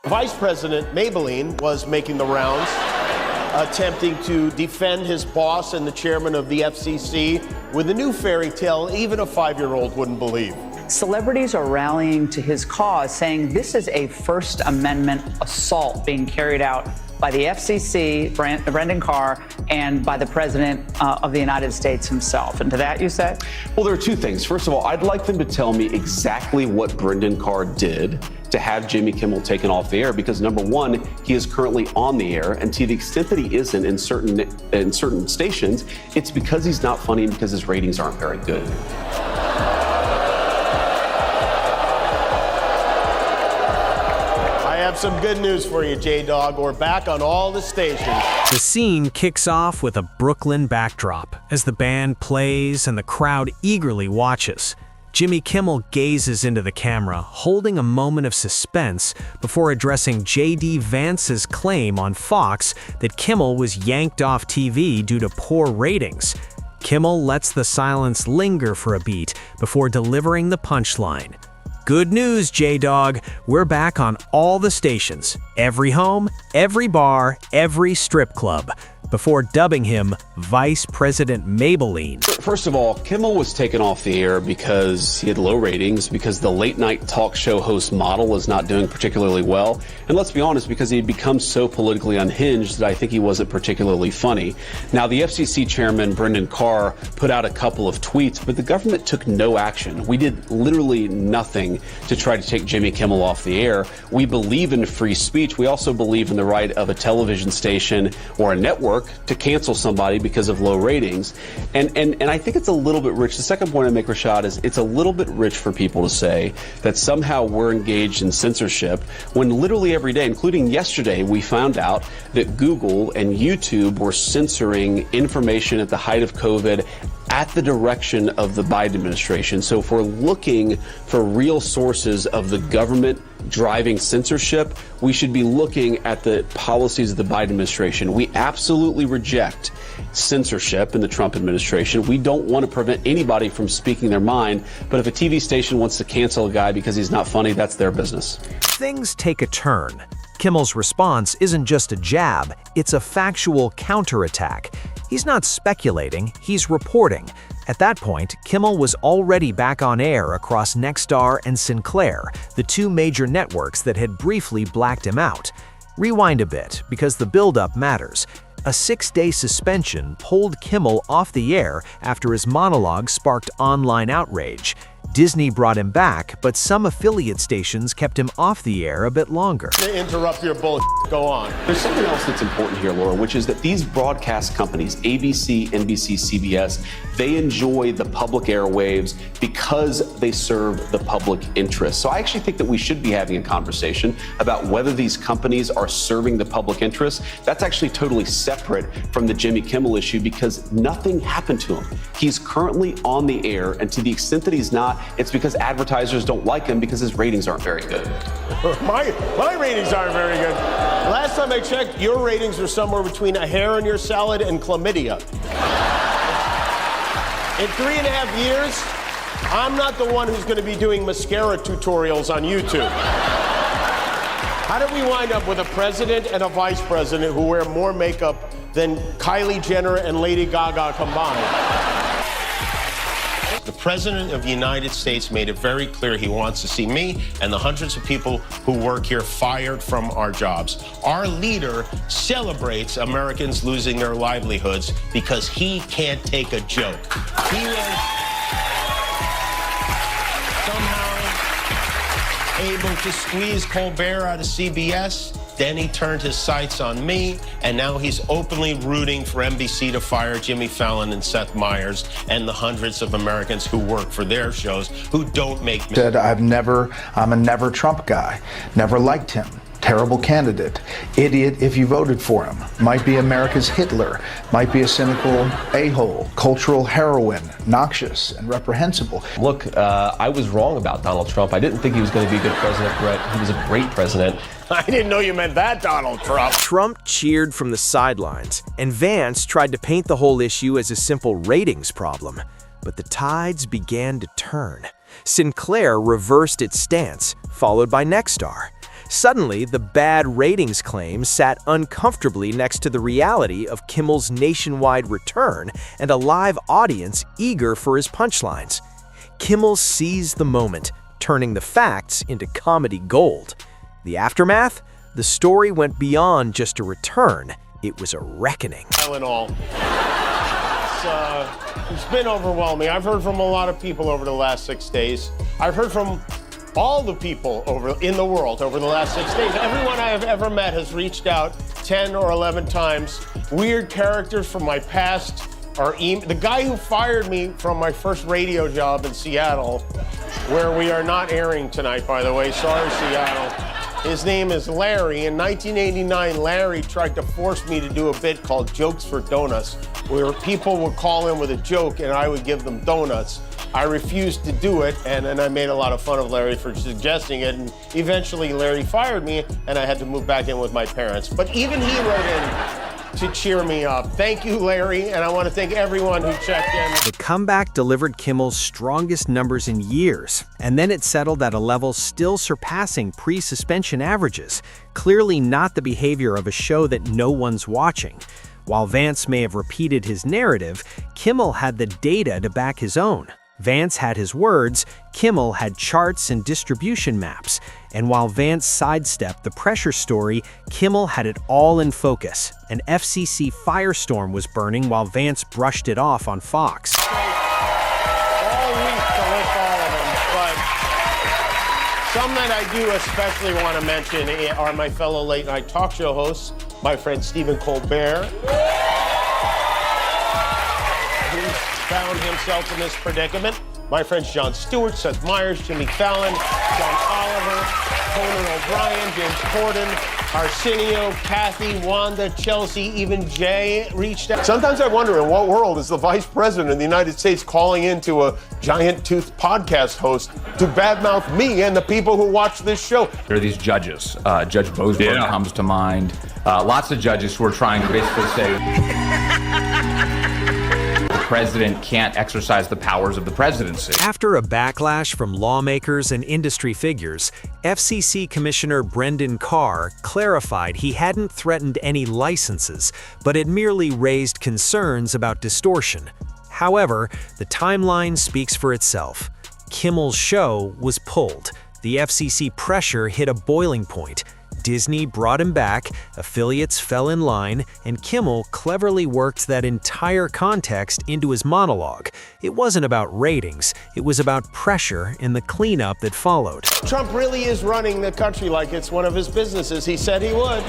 Vice President Maybelline was making the rounds, attempting to defend his boss and the chairman of the FCC with a new fairy tale even a 5-year-old wouldn't believe. Celebrities are rallying to his cause, saying this is a First Amendment assault being carried out by the FCC, Brendan Carr, and by the President of the United States himself. And to that, you say? Well, there are two things. First of all, I'd like them to tell me exactly what Brendan Carr did to have Jimmy Kimmel taken off the air, because number one, he is currently on the air, and to the extent that he isn't in certain stations, it's because he's not funny and because his ratings aren't very good. I have some good news for you, J-Dog. We're back on all the stations. The scene kicks off with a Brooklyn backdrop as the band plays and the crowd eagerly watches. Jimmy Kimmel gazes into the camera, holding a moment of suspense before addressing J.D. Vance's claim on Fox that Kimmel was yanked off TV due to poor ratings. Kimmel lets the silence linger for a beat before delivering the punchline. Good news, J-Dog. We're back on all the stations, every home, every bar, every strip club, before dubbing him Vice President Maybelline. First of all, Kimmel was taken off the air because he had low ratings, because the late-night talk show host model was not doing particularly well, and let's be honest, because he had become so politically unhinged that I think he wasn't particularly funny. Now, the FCC chairman, Brendan Carr, put out a couple of tweets, but the government took no action. We did literally nothing to try to take Jimmy Kimmel off the air. We believe in free speech. We also believe in the right of a television station or a network to cancel somebody because of low ratings. And I think it's a little bit rich. The second point I make, Rashad, is it's a little bit rich for people to say that somehow we're engaged in censorship when literally every day, including yesterday, we found out that Google and YouTube were censoring information at the height of COVID at the direction of the Biden administration. So if we're looking for real sources of the government driving censorship, we should be looking at the policies of the Biden administration. We absolutely reject censorship in the Trump administration. We don't want to prevent anybody from speaking their mind, but if a TV station wants to cancel a guy because he's not funny, that's their business. Things take a turn. Kimmel's response isn't just a jab, it's a factual counterattack. He's not speculating, he's reporting. At that point, Kimmel was already back on air across Nexstar and Sinclair, the two major networks that had briefly blacked him out. Rewind a bit, because the buildup matters. A 6-day suspension pulled Kimmel off the air after his monologue sparked online outrage. Disney brought him back, but some affiliate stations kept him off the air a bit longer. Interrupt your bullshit. Go on. There's something else that's important here, Laura, which is that these broadcast companies, ABC, NBC, CBS, they enjoy the public airwaves because they serve the public interest. So I actually think that we should be having a conversation about whether these companies are serving the public interest. That's actually totally separate from the Jimmy Kimmel issue because nothing happened to him. He's currently on the air, and to the extent that he's not, it's because advertisers don't like him because his ratings aren't very good. My ratings aren't very good. Last time I checked, your ratings were somewhere between a hair in your salad and chlamydia. In 3.5 years, I'm not the one who's going to be doing mascara tutorials on YouTube. How did we wind up with a president and a vice president who wear more makeup than Kylie Jenner and Lady Gaga combined? The President of the United States made it very clear he wants to see me and the hundreds of people who work here fired from our jobs. Our leader celebrates Americans losing their livelihoods because he can't take a joke. He was somehow able to squeeze Colbert out of CBS. Then he turned his sights on me, and now he's openly rooting for NBC to fire Jimmy Fallon and Seth Meyers and the hundreds of Americans who work for their shows who don't make me. Said I'm a never Trump guy, never liked him. Terrible candidate, idiot if you voted for him, might be America's Hitler, might be a cynical a-hole, cultural heroine, noxious and reprehensible. Look, I was wrong about Donald Trump. I didn't think he was going to be a good president, Brett. He was a great president. I didn't know you meant that, Donald Trump. Trump cheered from the sidelines, and Vance tried to paint the whole issue as a simple ratings problem. But the tides began to turn. Sinclair reversed its stance, followed by Nexstar. Suddenly, the bad ratings claim sat uncomfortably next to the reality of Kimmel's nationwide return and a live audience eager for his punchlines. Kimmel seized the moment, turning the facts into comedy gold. The aftermath? The story went beyond just a return. It was a reckoning. All in all, it's been overwhelming. I've heard from a lot of people over the last 6 days. I've heard from all the people in the world over the last 6 days. Everyone I have ever met has reached out 10 or 11 times. Weird characters from my past are the guy who fired me from my first radio job in Seattle, where we are not airing tonight, by the way. Sorry, Seattle. His name is Larry. In 1989, Larry tried to force me to do a bit called Jokes for Donuts, where people would call in with a joke and I would give them donuts. I refused to do it, and then I made a lot of fun of Larry for suggesting it, and eventually Larry fired me, and I had to move back in with my parents. But even he wrote in to cheer me up. Thank you, Larry, and I want to thank everyone who checked in. The comeback delivered Kimmel's strongest numbers in years, and then it settled at a level still surpassing pre-suspension averages, clearly not the behavior of a show that no one's watching. While Vance may have repeated his narrative, Kimmel had the data to back his own. Vance had his words, Kimmel had charts and distribution maps. And while Vance sidestepped the pressure story, Kimmel had it all in focus. An FCC firestorm was burning while Vance brushed it off on Fox. All week to list all of them, but some that I do especially want to mention are my fellow late-night talk show hosts, my friend Stephen Colbert, found himself in this predicament. My friends Jon Stewart, Seth Meyers, Jimmy Fallon, John Oliver, Conan O'Brien, James Corden, Arsenio, Kathy, Wanda, Chelsea, even Jay reached out. Sometimes I wonder in what world is the vice president of the United States calling into a giant-toothed podcast host to badmouth me and the people who watch this show. There are these judges. Judge Boasberg comes to mind. Lots of judges who are trying to basically say the president can't exercise the powers of the presidency. After a backlash from lawmakers and industry figures, FCC Commissioner Brendan Carr clarified he hadn't threatened any licenses, but had merely raised concerns about distortion. However, the timeline speaks for itself. Kimmel's show was pulled. The FCC pressure hit a boiling point. Disney brought him back, affiliates fell in line, and Kimmel cleverly worked that entire context into his monologue. It wasn't about ratings, it was about pressure and the cleanup that followed. Trump really is running the country like it's one of his businesses. He said he would.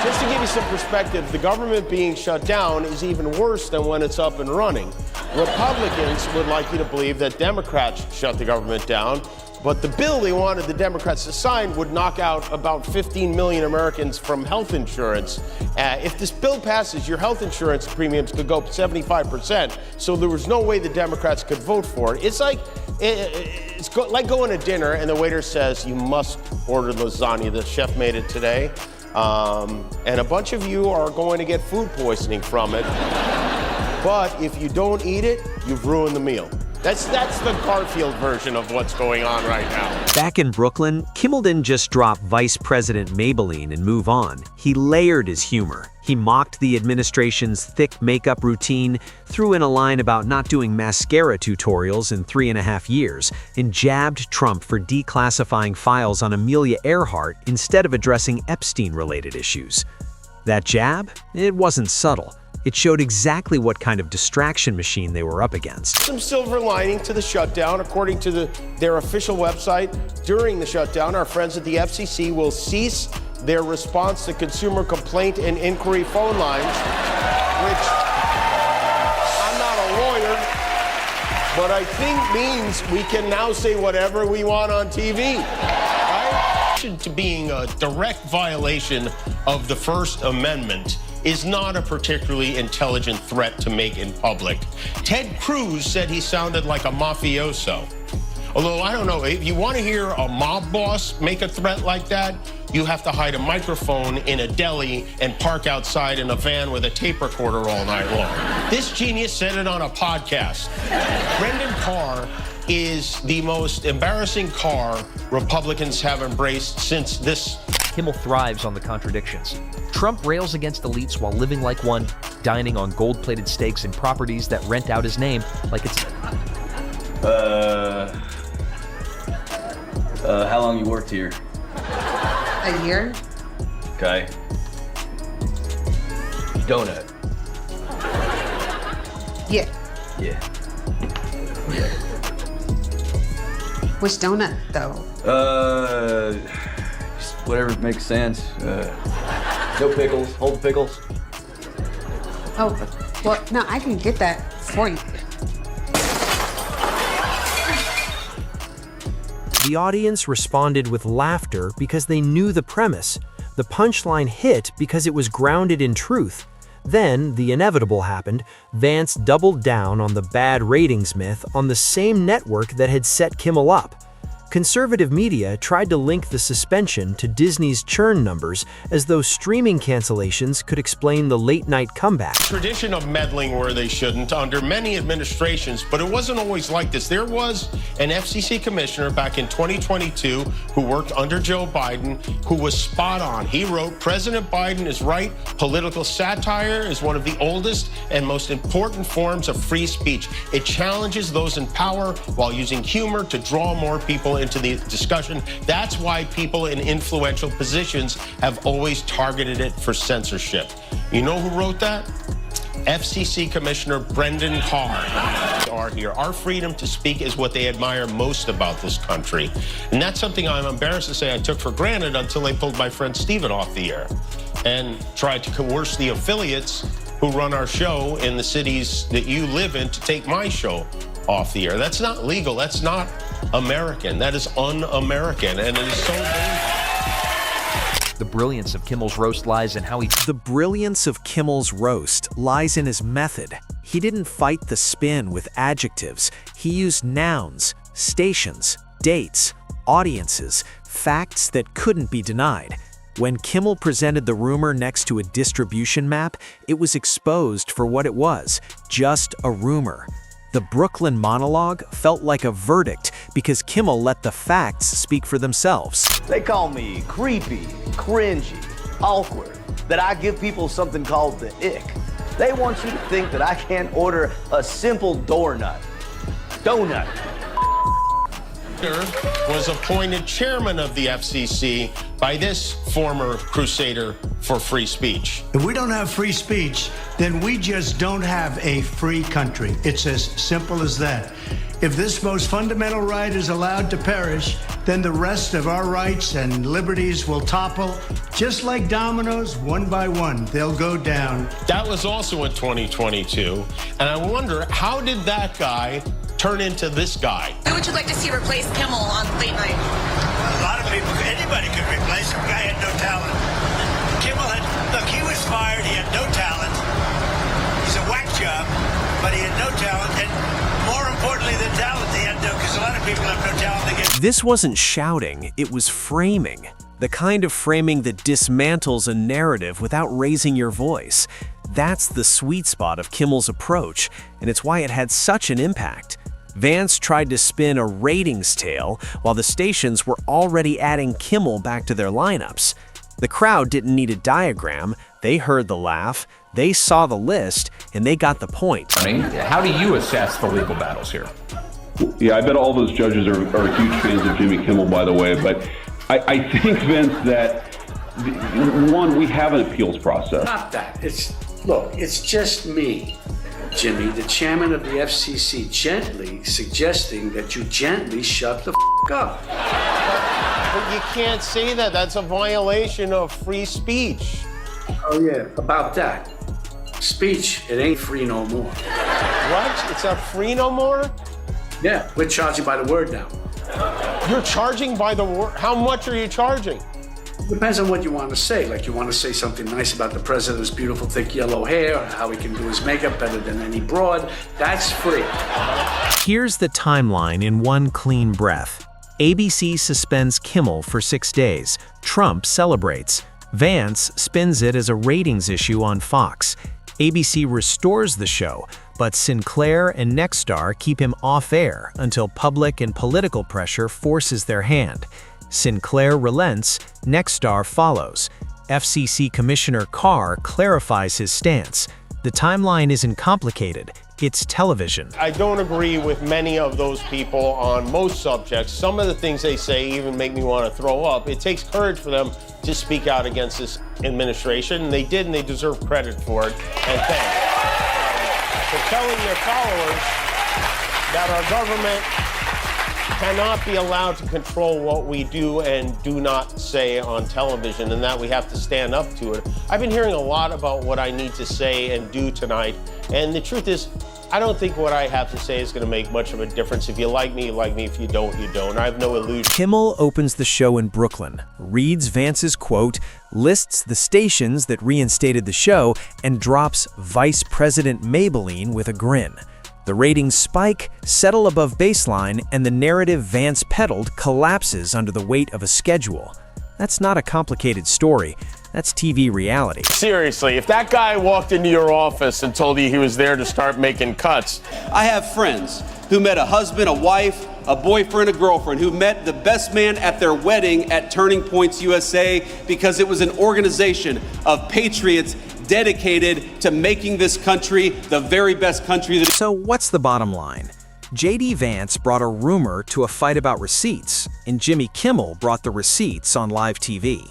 Just to give you some perspective, the government being shut down is even worse than when it's up and running. Republicans would like you to believe that Democrats shut the government down, but the bill they wanted the Democrats to sign would knock out about 15 million Americans from health insurance. If this bill passes, your health insurance premiums could go up 75%, so there was no way the Democrats could vote for it. It's like going to dinner and the waiter says, you must order lasagna, the chef made it today. And a bunch of you are going to get food poisoning from it. But if you don't eat it, you've ruined the meal. That's the Garfield version of what's going on right now. Back in Brooklyn, Kimmel didn't just drop Vice President Maybelline and move on. He layered his humor. He mocked the administration's thick makeup routine, threw in a line about not doing mascara tutorials in 3.5 years, and jabbed Trump for declassifying files on Amelia Earhart instead of addressing Epstein-related issues. That jab? It wasn't subtle. It showed exactly what kind of distraction machine they were up against. Some silver lining to the shutdown. According to their official website, during the shutdown, our friends at the FCC will cease their response to consumer complaint and inquiry phone lines, which I'm not a lawyer, but I think means we can now say whatever we want on TV. Right? To being a direct violation of the First Amendment is not a particularly intelligent threat to make in public. Ted Cruz said he sounded like a mafioso. Although, I don't know, if you want to hear a mob boss make a threat like that, you have to hide a microphone in a deli and park outside in a van with a tape recorder all night long. This genius said it on a podcast. Brendan Carr is the most embarrassing car Republicans have embraced since this. Kimmel thrives on the contradictions. Trump rails against elites while living like one, dining on gold-plated steaks and properties that rent out his name like it's... How long you worked here? A year. Okay. Donut. Yeah. Yeah. Which donut, though? Just whatever makes sense. No pickles. Hold the pickles. Oh, well, no, I can get that for you. The audience responded with laughter because they knew the premise. The punchline hit because it was grounded in truth. Then, the inevitable happened. Vance doubled down on the bad ratings myth on the same network that had set Kimmel up. Conservative media tried to link the suspension to Disney's churn numbers as though streaming cancellations could explain the late-night comeback. Tradition of meddling where they shouldn't under many administrations, but it wasn't always like this. There was an FCC commissioner back in 2022 who worked under Joe Biden who was spot on. He wrote, "President Biden is right. Political satire is one of the oldest and most important forms of free speech. It challenges those in power while using humor to draw more people into the discussion. That's why people in influential positions have always targeted it for censorship." You know who wrote that? FCC Commissioner Brendan Carr. Our freedom to speak is what they admire most about this country. And that's something I'm embarrassed to say I took for granted until they pulled my friend Steven off the air and tried to coerce the affiliates who run our show in the cities that you live in to take my show off the air. That's not legal. That's not American. That is un-American, and it is so dangerous. The brilliance of Kimmel's roast lies in how he... The brilliance of Kimmel's roast lies in his method. He didn't fight the spin with adjectives. He used nouns, stations, dates, audiences, facts that couldn't be denied. When Kimmel presented the rumor next to a distribution map, it was exposed for what it was, just a rumor. The Brooklyn monologue felt like a verdict because Kimmel let the facts speak for themselves. They call me creepy, cringy, awkward, that I give people something called the ick. They want you to think that I can't order a simple donut. Was appointed chairman of the FCC by this former crusader for free speech. If we don't have free speech, then we just don't have a free country. It's as simple as that. If this most fundamental right is allowed to perish, then the rest of our rights and liberties will topple, just like dominoes, one by one. They'll go down. That was also in 2022. And I wonder, how did that guy turn into this guy? Who would you like to see replace Kimmel on late night? A lot of people, anybody could replace him. Guy had no talent. Kimmel look, he was fired. He had no talent. He's a whack job, but he had no talent. And more importantly than talent, he had no, because a lot of people have no talent. This wasn't shouting, it was framing. The kind of framing that dismantles a narrative without raising your voice. That's the sweet spot of Kimmel's approach, and it's why it had such an impact. Vance tried to spin a ratings tale while the stations were already adding Kimmel back to their lineups. The crowd didn't need a diagram, they heard the laugh, they saw the list, and they got the point. How do you assess the legal battles here? Yeah, I bet all those judges are huge fans of Jimmy Kimmel, by the way, but I think, Vince, that, one, we have an appeals process. Not that. It's just me, Jimmy, the chairman of the FCC, gently suggesting that you gently shut the up. But you can't say that. That's a violation of free speech. Oh, yeah, about that. Speech, it ain't free no more. What? It's not free no more? Yeah, we're charging by the word now. You're charging by the word? How much are you charging? Depends on what you want to say. Like, you want to say something nice about the president's beautiful thick yellow hair, or how he can do his makeup better than any broad. That's free. Here's the timeline in one clean breath. ABC suspends Kimmel for 6 days. Trump celebrates. Vance spins it as a ratings issue on Fox. ABC restores the show, but Sinclair and Nexstar keep him off air until public and political pressure forces their hand. Sinclair relents, Nexstar follows. FCC Commissioner Carr clarifies his stance. The timeline isn't complicated. It's television. I don't agree with many of those people on most subjects. Some of the things they say even make me want to throw up. It takes courage for them to speak out against this administration, and they did, and they deserve credit for it. And thanks. For telling their followers that our government cannot be allowed to control what we do and do not say on television, and that we have to stand up to it. I've been hearing a lot about what I need to say and do tonight, and the truth is, I don't think what I have to say is going to make much of a difference. If you like me, you like me. If you don't, you don't. I have no illusion. Kimmel opens the show in Brooklyn, reads Vance's quote, lists the stations that reinstated the show, and drops Vice President Maybelline with a grin. The ratings spike, settle above baseline, and the narrative Vance peddled collapses under the weight of a schedule. That's not a complicated story. That's TV reality. Seriously, if that guy walked into your office and told you he was there to start making cuts. I have friends who met a husband, a wife, a boyfriend, a girlfriend, who met the best man at their wedding at Turning Points USA because it was an organization of patriots dedicated to making this country the very best country. So what's the bottom line? J.D. Vance brought a rumor to a fight about receipts, and Jimmy Kimmel brought the receipts on live TV.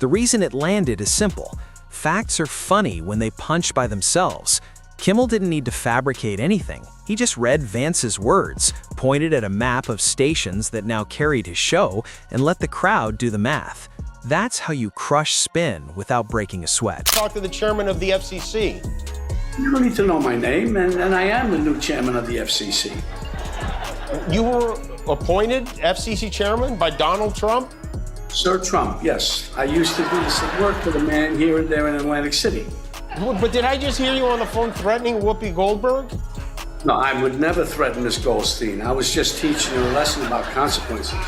The reason it landed is simple. Facts are funny when they punch by themselves. Kimmel didn't need to fabricate anything. He just read Vance's words, pointed at a map of stations that now carried his show, and let the crowd do the math. That's how you crush spin without breaking a sweat. Talk to the chairman of the FCC. You don't need to know my name, and I am the new chairman of the FCC. You were appointed FCC chairman by Donald Trump? Sir Trump, yes. I used to do some work for the man here and there in Atlantic City. But did I just hear you on the phone threatening Whoopi Goldberg? No, I would never threaten Miss Goldstein. I was just teaching her a lesson about consequences.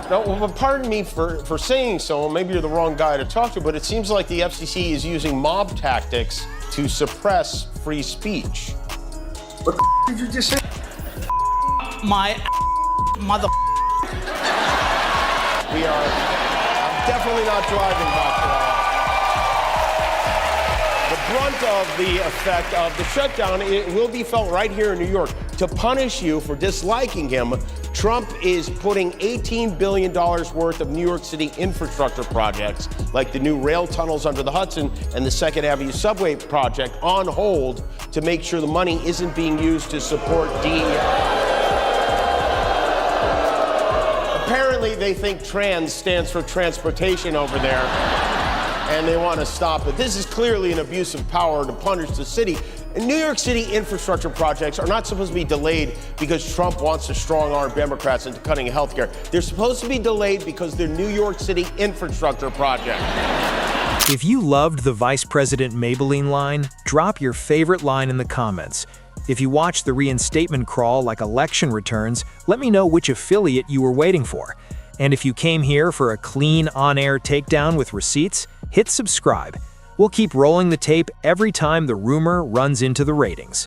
No, well, pardon me for saying so. Maybe you're the wrong guy to talk to, but it seems like the FCC is using mob tactics to suppress free speech. What the did you just say? My mother. We are definitely not driving back to the brunt of the effect of the shutdown. It will be felt right here in New York. To punish you for disliking him, Trump is putting $18 billion worth of New York City infrastructure projects, like the new rail tunnels under the Hudson and the Second Avenue subway project, on hold to make sure the money isn't being used to support DEI. Apparently, they think trans stands for transportation over there, and they want to stop it. This is clearly an abuse of power to punish the city. And New York City infrastructure projects are not supposed to be delayed because Trump wants to strong-arm Democrats into cutting health care. They're supposed to be delayed because they're New York City infrastructure projects. If you loved the Vice President Maybelline line, drop your favorite line in the comments. If you watched the reinstatement crawl like election returns, let me know which affiliate you were waiting for. And if you came here for a clean on-air takedown with receipts, hit subscribe. We'll keep rolling the tape every time the rumor runs into the ratings.